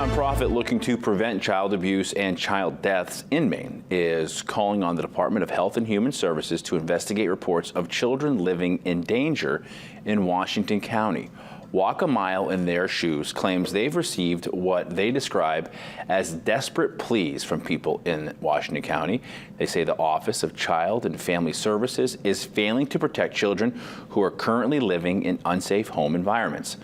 A nonprofit looking to prevent child abuse and child deaths in Maine is calling on the Department of Health and Human Services to investigate reports of children living in danger in Washington County. Walk a Mile in Their Shoes claims they've received what they describe as desperate pleas from people in Washington County. They say the Office of Child and Family Services is failing to protect children who are currently living in unsafe home environments.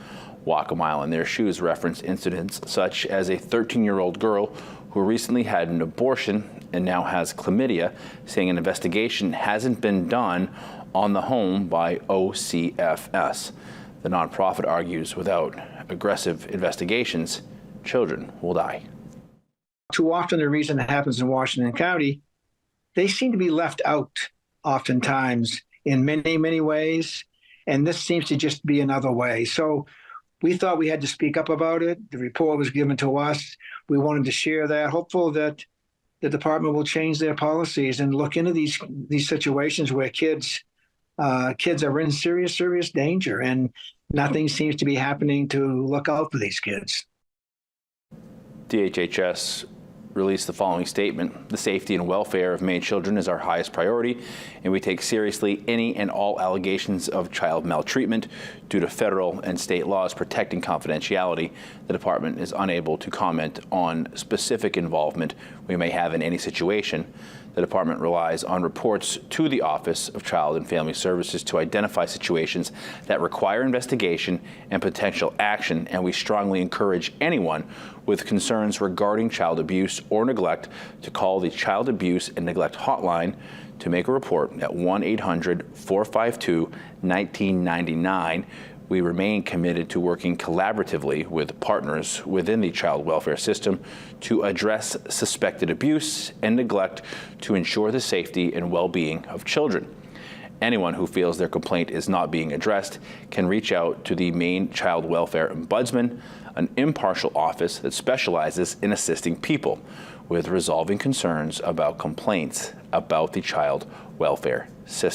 Walk a Mile in Their Shoes reference incidents such as a 13-year-old girl who recently had an abortion and now has chlamydia, saying an investigation hasn't been done on the home by OCFS. The nonprofit argues without aggressive investigations, children will die. Too often the reason it happens in Washington County, they seem to be left out oftentimes in many, many ways, and this seems to just be another way. So we thought we had to speak up about it. The report was given to us. We wanted to share that, hopeful that the department will change their policies and look into these situations where kids are in serious danger, and nothing seems to be happening to look out for these kids. DHHS released the following statement: the safety and welfare of Maine children is our highest priority, and we take seriously any and all allegations of child maltreatment due to federal and state laws protecting confidentiality. The department is unable to comment on specific involvement we may have in any situation. The department relies on reports to the Office of Child and Family Services to identify situations that require investigation and potential action, and we strongly encourage anyone with concerns regarding child abuse or neglect to call the Child Abuse and Neglect Hotline to make a report at 1-800-452-1999. We remain committed to working collaboratively with partners within the child welfare system to address suspected abuse and neglect to ensure the safety and well-being of children. Anyone who feels their complaint is not being addressed can reach out to the Maine Child Welfare Ombudsman, an impartial office that specializes in assisting people with resolving concerns about complaints about the child welfare system.